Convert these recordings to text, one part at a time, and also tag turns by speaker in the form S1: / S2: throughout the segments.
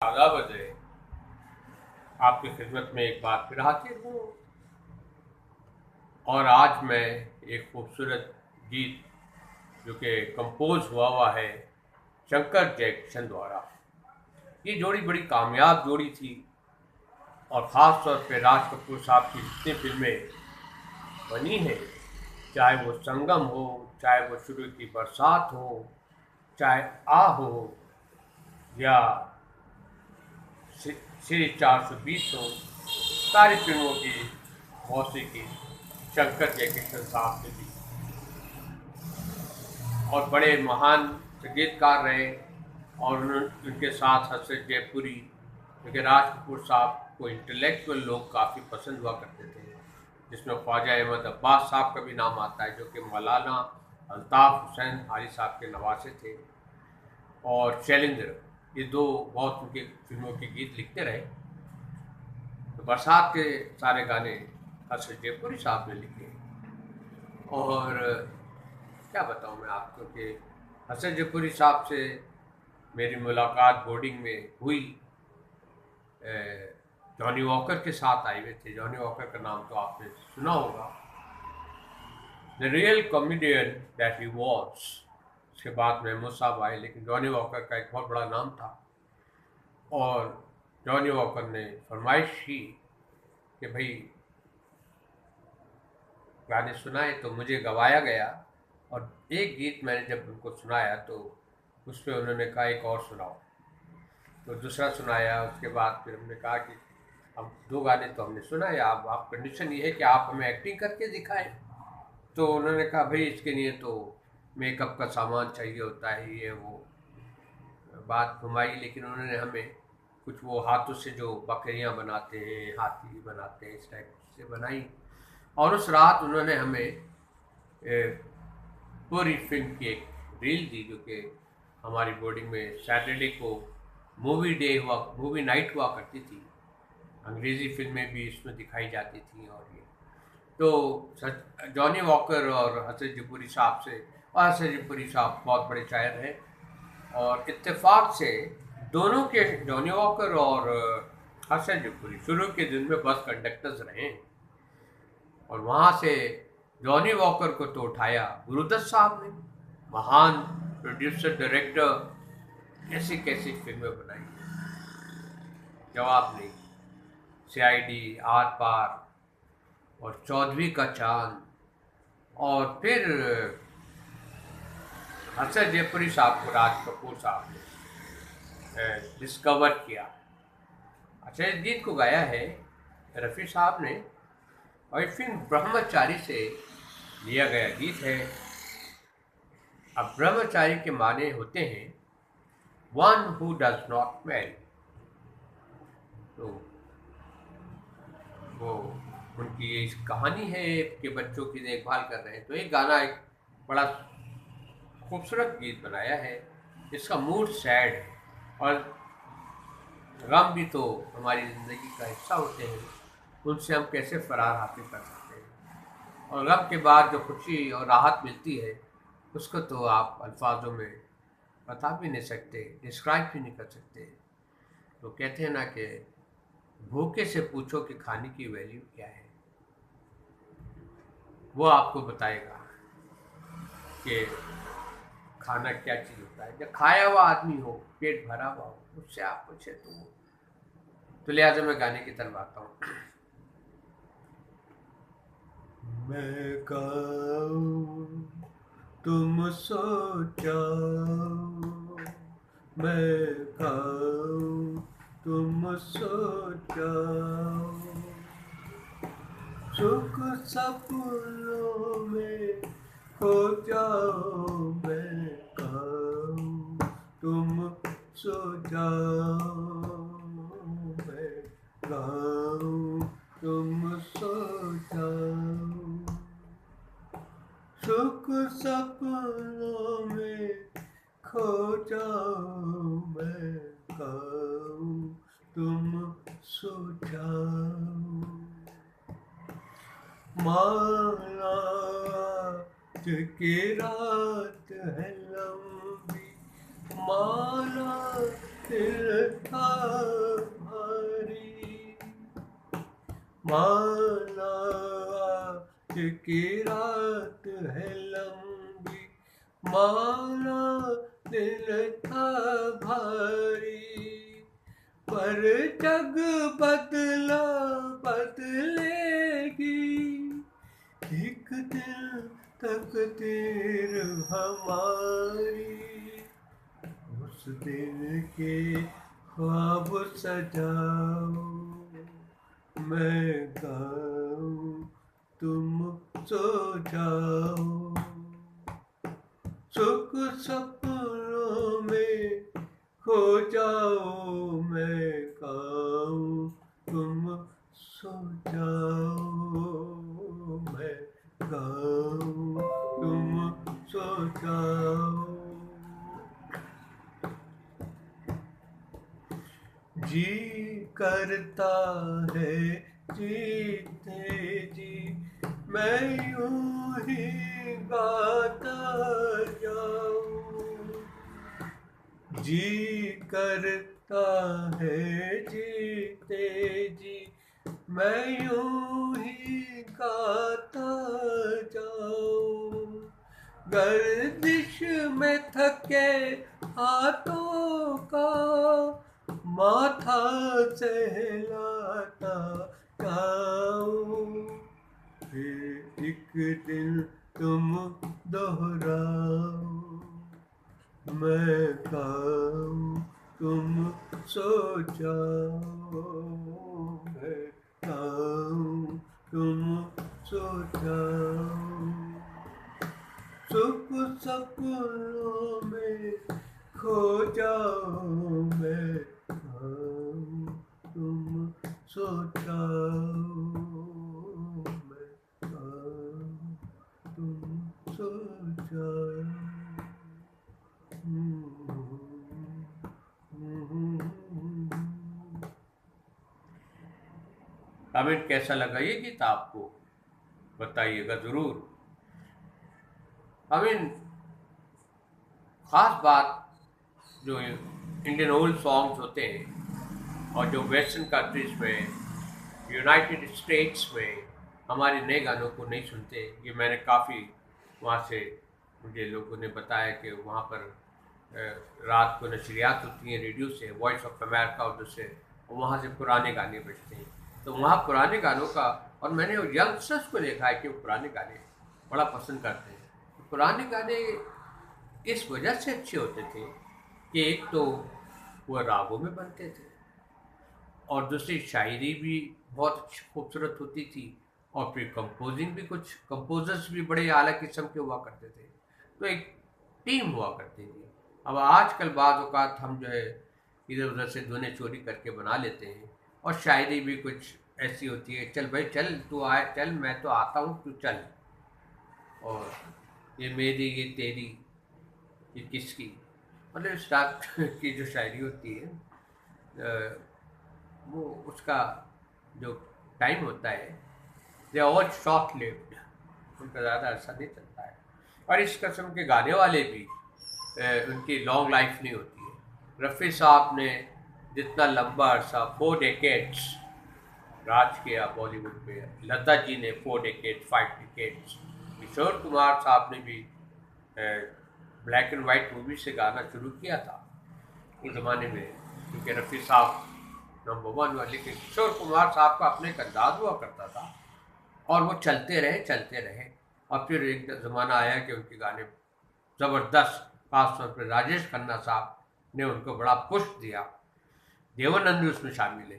S1: आधा बजे आपकी खिदमत में एक बार फिर हाजिर हूँ। और आज मैं एक खूबसूरत गीत जो कि कंपोज हुआ है शंकर जयकिशन द्वारा। ये जोड़ी बड़ी कामयाब जोड़ी थी और ख़ास तौर पे राज कपूर साहब की जितनी फिल्में बनी हैं, चाहे वो संगम हो, चाहे वो शुरू की बरसात हो, चाहे आ हो, या श्री 420 हो, सारी फिल्मों की मौसीकी शंकर जयकिशन साहब ने दी और बड़े महान संगीतकार रहे। और उनके साथ हर्षद जयपुरी, क्योंकि राज कपूर साहब को इंटेलेक्चुअल लोग काफ़ी पसंद हुआ करते थे, जिसमें ख्वाजा अहमद अब्बास साहब का भी नाम आता है, जो कि मौलाना अल्ताफ़ हुसैन आली साहब के नवासे थे। और शैलेंद्र, ये दो बहुत उनके फिल्मों के गीत लिखते रहे। तो बरसात के सारे गाने हर्षद जयपुरी साहब ने लिखे। और क्या बताऊँ मैं आपको कि हसन जयपुरी साहब से मेरी मुलाकात बोर्डिंग में हुई। जॉनी वॉकर के साथ आए हुए थे। जॉनी वॉकर का नाम तो आपने सुना होगा, the real comedian that he was. उसके बाद महमूद साहब आए, लेकिन जॉनी वॉकर का एक बहुत बड़ा नाम था। और जॉनी वॉकर ने फरमाइश की कि भाई गाने सुनाए, तो मुझे गवाया गया। और एक गीत मैंने जब उनको सुनाया तो उस पर उन्होंने कहा एक और सुनाओ। तो दूसरा सुनाया। उसके बाद फिर हमने कहा कि अब दो गाने तो हमने सुनाए, आप कंडीशन ये है कि आप हमें एक्टिंग करके दिखाएं। तो उन्होंने कहा भाई इसके लिए तो मेकअप का सामान चाहिए होता है, ये वो बात घुमाई। लेकिन उन्होंने हमें कुछ वो हाथों से जो बकरियां बनाते हैं, हाथी बनाते हैं, इस टाइप से बनाई। और उस रात उन्होंने हमें पूरी फिल्म की एक रील दी, जो कि हमारी बोर्डिंग में सैटरडे को मूवी नाइट हुआ करती थी। अंग्रेज़ी फिल्में भी इसमें दिखाई जाती थी। और ये तो जॉनी वॉकर और हसन जयपुरी साहब से, और हसन जयपुरी साहब बहुत बड़े शायर हैं। और इत्तेफाक से दोनों के, जॉनी वॉकर और हसन जयपुरी, शुरू के दिन में बस कंडक्टर्स रहे। और वहाँ से जॉनी वॉकर को तो उठाया गुरुदत्त साहब ने, महान प्रोड्यूसर डायरेक्टर, कैसी कैसी फिल्में बनाई, जवाब नहीं, सीआईडी, आर पार, और चौधरी का चांद। और फिर हसन जयपुरी साहब को राज कपूर साहब ने डिस्कवर किया। अच्छा, इस गीत को गाया है रफ़ी साहब ने, और फिल्म ब्रह्मचारी से लिया गया गीत है। अब ब्रह्मचारी के माने होते हैं one who does not marry. तो वो उनकी ये कहानी है कि बच्चों की देखभाल कर रहे हैं। तो एक गाना, एक बड़ा खूबसूरत गीत बनाया है। इसका मूड सैड है, और गम भी तो हमारी ज़िंदगी का हिस्सा होते हैं, उनसे हम कैसे फरार हासिल कर सकते हैं। और गम के बाद जो खुशी और राहत मिलती है, उसको तो आप अल्फाजों में बता भी नहीं सकते, डिस्क्राइब भी नहीं कर सकते। तो कहते हैं ना कि भूखे से पूछो कि खाने की वैल्यू क्या है, वो आपको बताएगा कि खाना क्या चीज़ होता है। जब खाया हुआ आदमी हो, पेट भरा हुआ हो, उससे आप पूछे तो लिहाजा मैं गाने की तरफ आता हूँ। मैं गाऊं तुम सो जाओ, मैं गाऊं तुम सो जाओ, सुख सपनों में खो जाओ, मैं गाऊं तुम सो जाओ, मैं गाऊं तुम सो जाओ, सुख सपनों में खो जाओ, मैं गाऊं तुम सो जाओ। माना आज की रात है लंबी, माना दिल था भारी, माना आज की रात है लंबी, माना दिल था भारी, पर जग बदला बदलेगी, एक दिन तकदीर हमारी, उस दिन के ख्वाब सजाओ, मैं गाऊं तुम सो जाओ, सुख सपनों में खो जाओ, मैं गाऊं तुम सो जाओ, मैं गाऊं तुम सो जाओ। जी करता है जीते जी मैं यूं ही गाता जाऊं, जी करता है जीते जी मैं यूं ही गाता जाऊं, गर्दिश में थके हाथों का माथा सहलाता जाऊं, फिर एक दिन तुम दोहराओ, मैं गाऊं तुम सो जाओ, मैं गाऊं तुम सो जाओ, सुख सपनों में खो जाओ, मैं गाऊं तुम सो जाओ, मैं गाऊं तुम सो जाओ। कमेंट कैसा लगा ये गीत आपको बताइएगा जरूर। खास बात जो इंडियन ओल्ड सॉन्ग्स होते हैं और जो वेस्टर्न कंट्रीज में, यूनाइटेड स्टेट्स में हमारे नए गानों को नहीं सुनते, ये मैंने काफ़ी वहाँ से मुझे लोगों ने बताया कि वहाँ पर रात को नशरियात होती हैं रेडियो से, वॉइस ऑफ अमेरिका और दूसरे, और वहाँ से पुराने गाने बजते हैं, तो वहाँ पुराने गानों का, और मैंने यंगस्टर्स को देखा है कि वो पुराने गाने बड़ा पसंद करते हैं। तो पुराने गाने इस वजह से अच्छे होते थे कि एक तो वो रागों में बनते थे और दूसरी शायरी भी बहुत खूबसूरत होती थी, और फिर कंपोजिंग भी, कुछ कंपोजर्स भी बड़े आला किस्म के हुआ करते थे, तो एक टीम हुआ करती थी। अब आजकल बाज़ औक़ात हम जो है इधर उधर से धुने चोरी करके बना लेते हैं, और शायरी भी कुछ ऐसी होती है, चल भाई चल तू आए, चल मैं तो आता हूँ तू चल, और ये मेरी ये तेरी ये किसकी, मतलब इस टाइप की जो शायरी होती है, वो उसका जो टाइम होता है दे ऑल शॉर्ट लिव्ड, उनका ज़्यादा अर्सा नहीं चलता है, और इस किस्म के गाने वाले भी उनकी लॉन्ग लाइफ नहीं होती है। रफ़ी साहब ने जितना लंबा अरसा 4 डेकेड्स राज किया बॉलीवुड पे, लता जी ने 4 डेकेड 5 डेकेड्स, किशोर कुमार साहब ने भी ब्लैक एंड वाइट मूवी से गाना शुरू किया था उस ज़माने में, क्योंकि रफ़ी साहब नंबर 1 हुआ, लेकिन किशोर कुमार साहब का अपने एक अंदाज हुआ करता था और वो चलते रहे, और फिर एक ज़माना आया कि उनके गाने ज़बरदस्त, खासतौर पर राजेश खन्ना साहब ने उनको बड़ा पुश दिया, देवानंद उसमें शामिल है,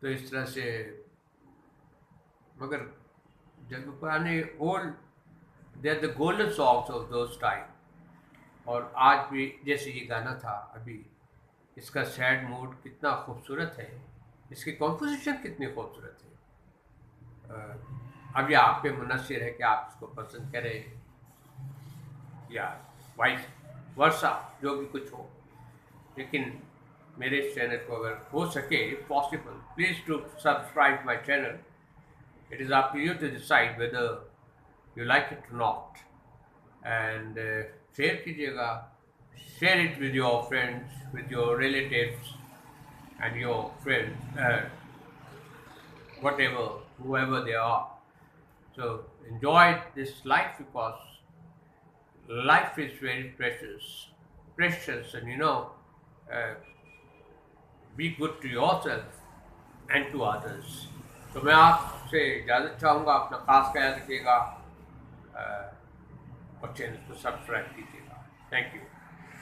S1: तो इस तरह से। मगर जब पुराने old they are the golden songs of those time, और आज भी जैसे ये गाना था अभी, इसका सैड मूड कितना खूबसूरत है, इसकी कॉम्पोजिशन कितनी खूबसूरत है। अब ये आप पे मुनस्सिर है कि आप इसको पसंद करें या वाइस वर्षा, जो भी कुछ हो, लेकिन मेरे इस चैनल को अगर हो सके, possible, please to subscribe my channel. It is up to you to decide whether you like it और नॉट, एंड शेयर कीजिएगा, share it with your friends, with your relatives, and your friends, whatever, whoever they are. So enjoy this life because life is very precious, and uh, be good to yourself and to others. तो मैं आपसे इजाज़त चाहूँगा, अपना खास ख्याल रखिएगा और चैनल को सब्सक्राइब कीजिएगा। Thank you.